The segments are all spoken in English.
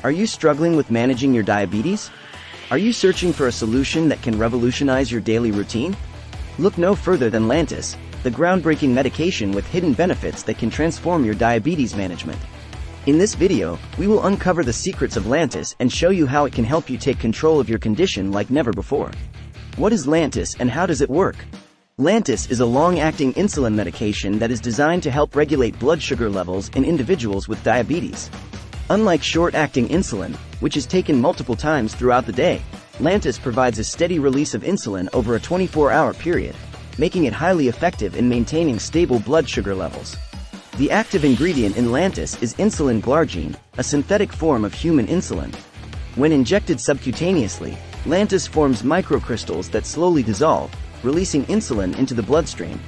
Are you struggling with managing your diabetes? Are you searching for a solution that can revolutionize your daily routine? Look no further than Lantus, the groundbreaking medication with hidden benefits that can transform your diabetes management. In this video, we will uncover the secrets of Lantus and show you how it can help you take control of your condition like never before. What is Lantus and how does it work? Lantus is a long-acting insulin medication that is designed to help regulate blood sugar levels in individuals with diabetes. Unlike short-acting insulin, which is taken multiple times throughout the day, Lantus provides a steady release of insulin over a 24-hour period, making it highly effective in maintaining stable blood sugar levels. The active ingredient in Lantus is insulin glargine, a synthetic form of human insulin. When injected subcutaneously, Lantus forms microcrystals that slowly dissolve, releasing insulin into the bloodstream.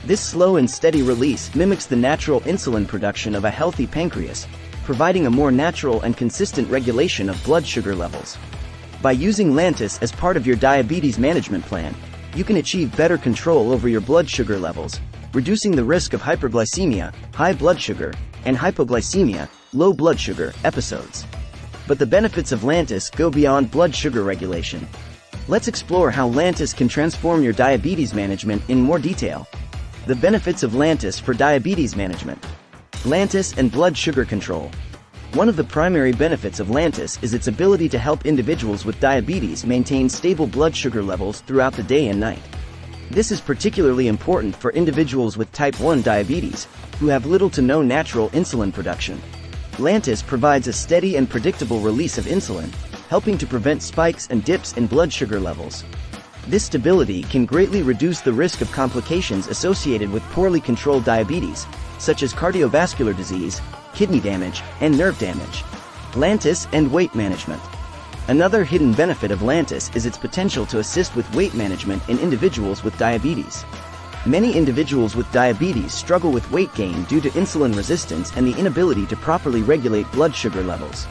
This slow and steady release mimics the natural insulin production of a healthy pancreas, providing a more natural and consistent regulation of blood sugar levels. By using Lantus as part of your diabetes management plan, you can achieve better control over your blood sugar levels, reducing the risk of hyperglycemia, high blood sugar, and hypoglycemia, low blood sugar, episodes. But the benefits of Lantus go beyond blood sugar regulation. Let's explore how Lantus can transform your diabetes management in more detail. The benefits of Lantus for diabetes management. Lantus and blood sugar control. One of the primary benefits of Lantus is its ability to help individuals with diabetes maintain stable blood sugar levels throughout the day and night. This is particularly important for individuals with type 1 diabetes, who have little to no natural insulin production. Lantus provides a steady and predictable release of insulin, helping to prevent spikes and dips in blood sugar levels. This stability can greatly reduce the risk of complications associated with poorly controlled diabetes, such as cardiovascular disease, kidney damage, and nerve damage. Lantus and weight management. Another hidden benefit of Lantus is its potential to assist with weight management in individuals with diabetes. Many individuals with diabetes struggle with weight gain due to insulin resistance and the inability to properly regulate blood sugar levels.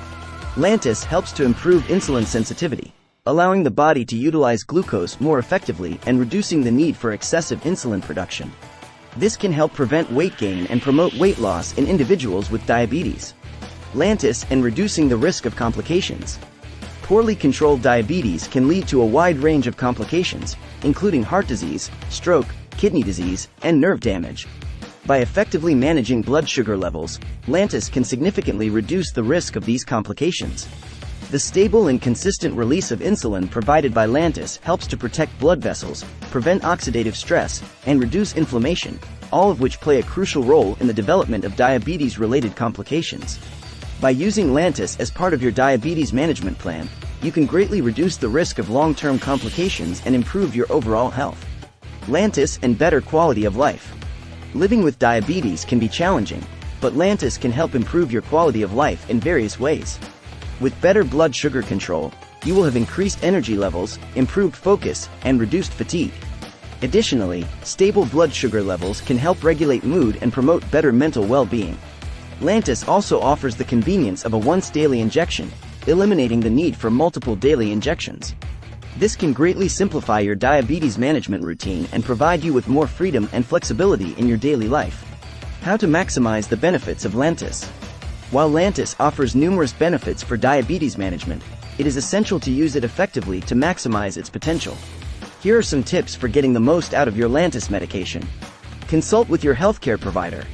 Lantus helps to improve insulin sensitivity, allowing the body to utilize glucose more effectively and reducing the need for excessive insulin production. This can help prevent weight gain and promote weight loss in individuals with diabetes. Lantus and reducing the risk of complications. Poorly controlled diabetes can lead to a wide range of complications, including heart disease, stroke, kidney disease, and nerve damage. By effectively managing blood sugar levels, Lantus can significantly reduce the risk of these complications. The stable and consistent release of insulin provided by Lantus helps to protect blood vessels, prevent oxidative stress, and reduce inflammation, all of which play a crucial role in the development of diabetes-related complications. By using Lantus as part of your diabetes management plan, you can greatly reduce the risk of long-term complications and improve your overall health. Lantus and better quality of life. Living with diabetes can be challenging, but Lantus can help improve your quality of life in various ways. With better blood sugar control, you will have increased energy levels, improved focus, and reduced fatigue. Additionally, stable blood sugar levels can help regulate mood and promote better mental well-being. Lantus also offers the convenience of a once-daily injection, eliminating the need for multiple daily injections. This can greatly simplify your diabetes management routine and provide you with more freedom and flexibility in your daily life. How to maximize the benefits of Lantus. While Lantus offers numerous benefits for diabetes management, it is essential to use it effectively to maximize its potential. Here are some tips for getting the most out of your Lantus medication. Consult with your healthcare provider.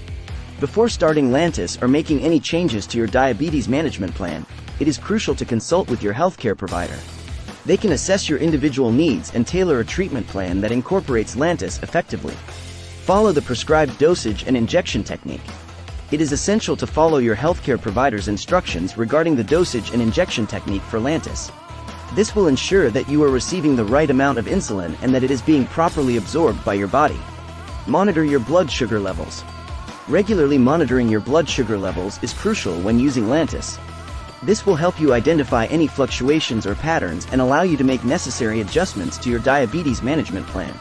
Before starting Lantus or making any changes to your diabetes management plan, it is crucial to consult with your healthcare provider. They can assess your individual needs and tailor a treatment plan that incorporates Lantus effectively. Follow the prescribed dosage and injection technique. It is essential to follow your healthcare provider's instructions regarding the dosage and injection technique for Lantus. This will ensure that you are receiving the right amount of insulin and that it is being properly absorbed by your body. Monitor your blood sugar levels. Regularly monitoring your blood sugar levels is crucial when using Lantus. This will help you identify any fluctuations or patterns and allow you to make necessary adjustments to your diabetes management plan.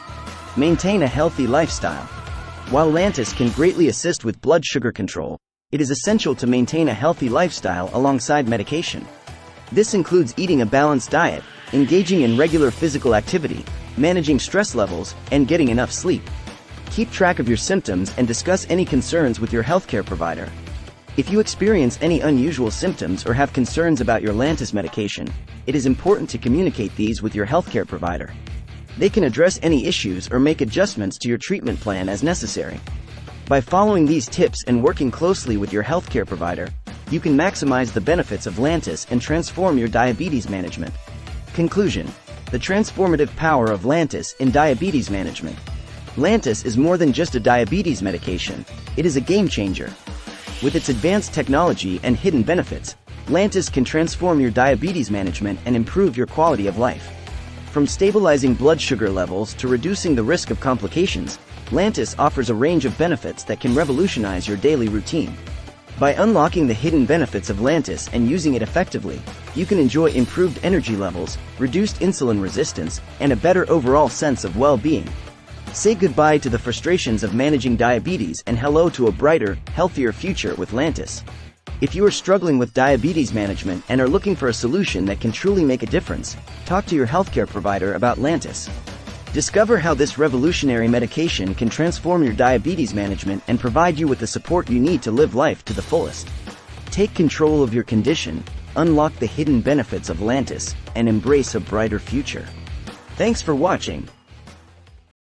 Maintain a healthy lifestyle. While Lantus can greatly assist with blood sugar control, it is essential to maintain a healthy lifestyle alongside medication. This includes eating a balanced diet, engaging in regular physical activity, managing stress levels, and getting enough sleep. Keep track of your symptoms and discuss any concerns with your healthcare provider. If you experience any unusual symptoms or have concerns about your Lantus medication, it is important to communicate these with your healthcare provider. They can address any issues or make adjustments to your treatment plan as necessary. By following these tips and working closely with your healthcare provider, you can maximize the benefits of Lantus and transform your diabetes management. Conclusion: the transformative power of Lantus in diabetes management. Lantus is more than just a diabetes medication, it is a game changer. With its advanced technology and hidden benefits, Lantus can transform your diabetes management and improve your quality of life. From stabilizing blood sugar levels to reducing the risk of complications, Lantus offers a range of benefits that can revolutionize your daily routine. By unlocking the hidden benefits of Lantus and using it effectively, you can enjoy improved energy levels, reduced insulin resistance, and a better overall sense of well-being. Say goodbye to the frustrations of managing diabetes and hello to a brighter, healthier future with Lantus. If you are struggling with diabetes management and are looking for a solution that can truly make a difference, talk to your healthcare provider about Lantus. Discover how this revolutionary medication can transform your diabetes management and provide you with the support you need to live life to the fullest. Take control of your condition, unlock the hidden benefits of Lantus, and embrace a brighter future. Thanks for watching.